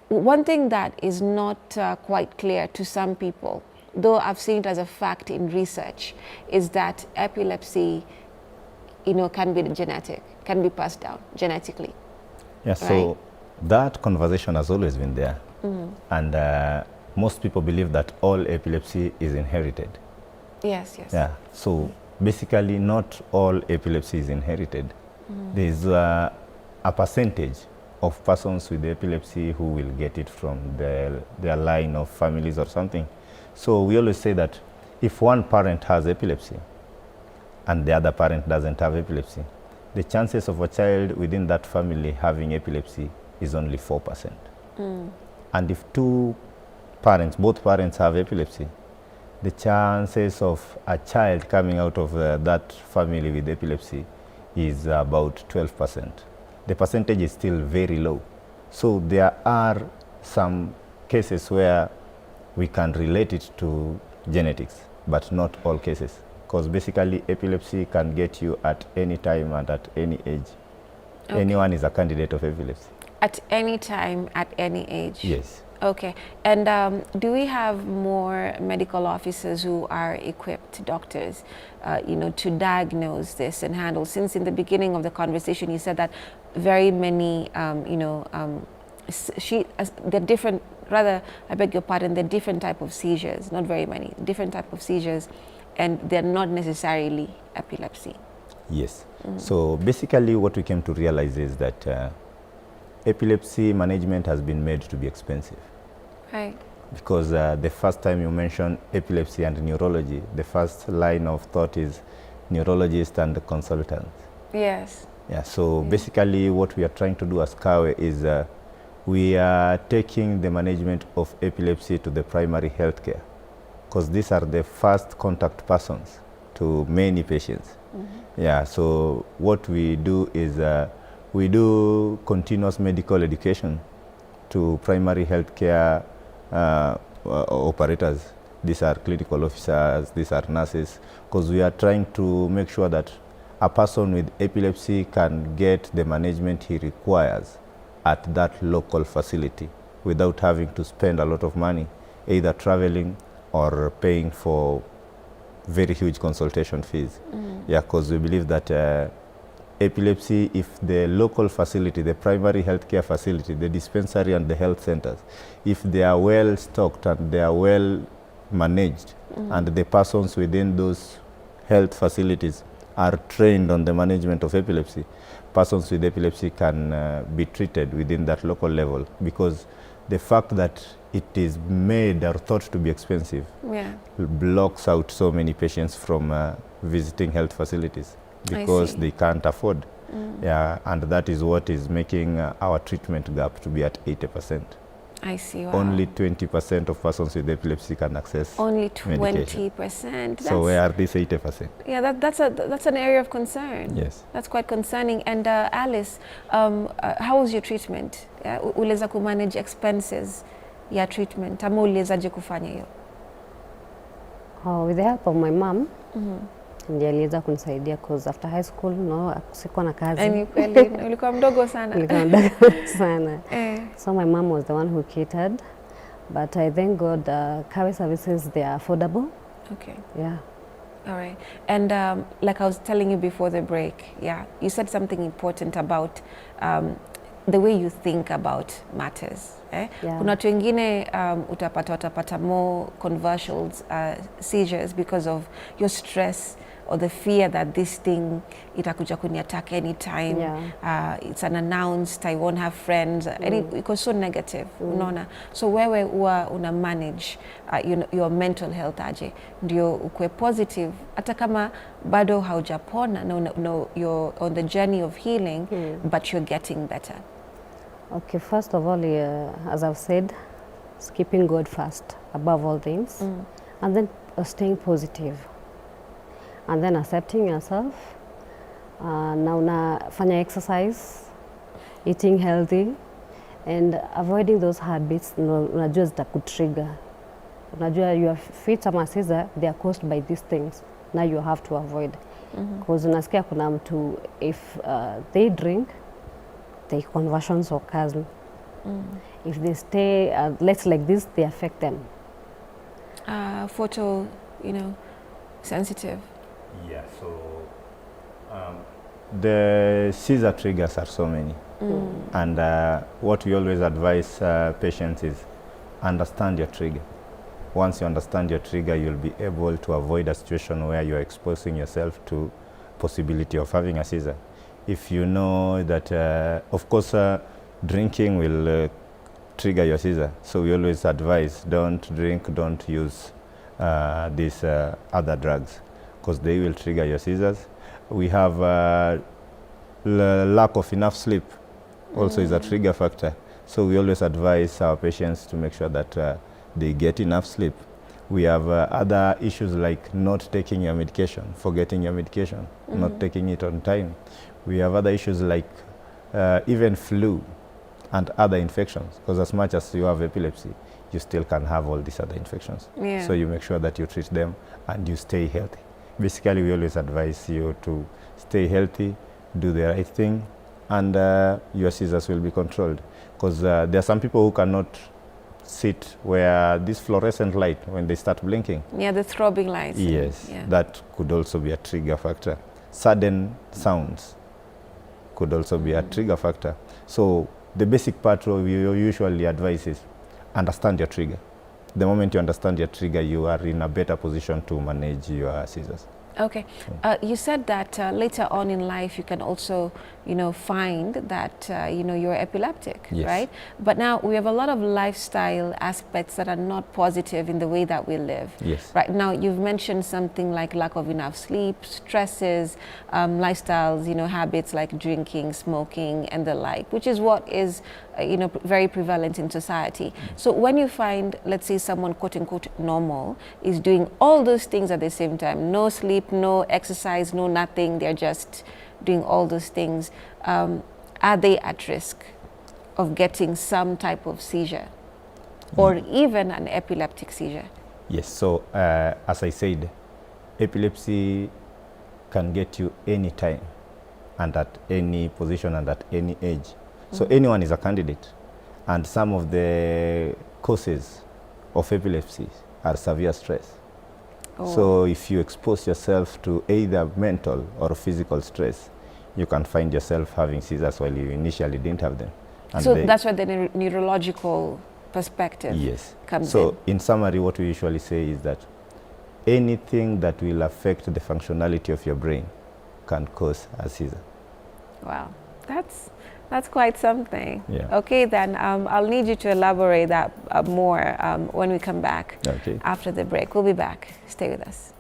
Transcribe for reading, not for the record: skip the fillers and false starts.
one thing that is not quite clear to some people, though I've seen it as a fact in research, is that epilepsy, can be genetic, can be passed down genetically. Yeah, so that conversation has always been there. And most people believe that all epilepsy is inherited. Yes, yes. Yeah, so basically not all epilepsy is inherited. There's a percentage of persons with epilepsy who will get it from their line of families or something. So we always say that if one parent has epilepsy and the other parent doesn't have epilepsy, the chances of a child within that family having epilepsy is only 4%. And if both parents have epilepsy, the chances of a child coming out of that family with epilepsy is about 12%. The percentage is still very low. So there are some cases where we can relate it to genetics, but not all cases. Because basically epilepsy can get you at any time and at any age. Okay. Anyone is a candidate of epilepsy. At any time, at any age? Yes. Okay. And do we have more medical officers who are equipped, doctors, to diagnose this and handle? Since in the beginning of the conversation, you said that very many, they're different, rather, I beg your pardon, they're different type of seizures, not very many, different type of seizures, and they're not necessarily epilepsy. Yes. So basically what we came to realize is that epilepsy management has been made to be expensive. Right. Because the first time you mention epilepsy and neurology, the first line of thought is neurologist and the consultant. Yes. Yeah, so basically what we are trying to do as KAWE is we are taking the management of epilepsy to the primary health care, because these are the first contact persons to many patients. Yeah, so what we do is we do continuous medical education to primary health care operators. These are clinical officers, these are nurses, because we are trying to make sure that a person with epilepsy can get the management he requires at that local facility without having to spend a lot of money, either traveling or paying for very huge consultation fees. Yeah, because we believe that epilepsy, if the local facility, the primary healthcare facility, the dispensary and the health centers, if they are well stocked and they are well managed, and the persons within those health facilities are trained on the management of epilepsy, persons with epilepsy can be treated within that local level, because the fact that it is made or thought to be expensive blocks out so many patients from visiting health facilities, because they can't afford. Yeah, and that is what is making our treatment gap to be at 80%. I see. Wow. Only 20% of persons with epilepsy can access only 20%. So where are these 80%? Yeah, that's an area of concern. Yes. That's quite concerning. And Alice, how was your treatment? Uliweza kumanage expenses ya treatment? Ama uliwezaje kufanya hiyo? With the help of my mom, ndiye aliweza kunisaidia because after high school sikuwa na kazi. Yaani kweli ulikuwa mdogo sana. Nilikuwa mdogo sana. So my mom was the one who catered, but I thank God KAWE services, they are affordable. Okay. Yeah. All right. And like I was telling you before the break, you said something important about the way you think about matters. Kuna watu wengine utapata more controversial seizures because of your stress or the fear that this thing itakuja kuni-attack anytime. It's unannounced, I won't have friends. And it goes so negative. Unaona? So wewe una manage your mental health aje ndio ukwe positive hata kama bado haujapona no, you're on the journey of healing, but you're getting better. Okay, first of all, as I've said, keeping God first above all things, and then staying positive, and then accepting yourself. Now unafanya exercise, eating healthy, and avoiding those habits. Unajua zitakutrigger. Unajua your feet ama seizure, they are caused by these things. Now you have to avoid. Because unasikia kuna mtu, if they drink, the conversions occurs. If they stay less like this, they affect them. Photo, sensitive. Yeah, so the seizure triggers are so many. And what we always advise patients is understand your trigger. Once you understand your trigger, you'll be able to avoid a situation where you're exposing yourself to possibility of having a seizure. If you know that, of course, drinking will trigger your seizure. So we always advise, don't drink, don't use these other drugs, because they will trigger your seizures. We have lack of enough sleep also is a trigger factor. So we always advise our patients to make sure that they get enough sleep. We have other issues like not taking your medication, forgetting your medication, not taking it on time. We have other issues like even flu and other infections, because as much as you have epilepsy, you still can have all these other infections. Yeah. So you make sure that you treat them and you stay healthy. Basically, we always advise you to stay healthy, do the right thing, and your seizures will be controlled. Because there are some people who cannot sit where this fluorescent light, when they start blinking. Yeah, the throbbing lights. Yes, Yeah. that could also be a trigger factor. Sudden sounds could also be a trigger factor. So the basic part we usually advise is understand your trigger. The moment you understand your trigger, you are in a better position to manage your seizures. Okay. You said that later on in life you can also, find that, you're epileptic, Yes. right? But now we have a lot of lifestyle aspects that are not positive in the way that we live. Yes. Right now, you've mentioned something like lack of enough sleep, stresses, lifestyles, habits like drinking, smoking, and the like, which is what is, very prevalent in society. So when you find, let's say, someone quote unquote normal is doing all those things at the same time, no sleep, no exercise, no nothing, they're just doing all those things, are they at risk of getting some type of seizure or even an epileptic seizure? Yes, so as I said, epilepsy can get you any time and at any position and at any age. So anyone is a candidate. And some of the causes of epilepsy are severe stress. Oh. So if you expose yourself to either mental or physical stress, you can find yourself having seizures while you initially didn't have them. And So that's where the neurological perspective comes in. So in summary, what we usually say is that anything that will affect the functionality of your brain can cause a seizure. Wow, that's quite something. Yeah. Okay, then I'll need you to elaborate that more when we come back Okay. after the break. We'll be back. Stay with us.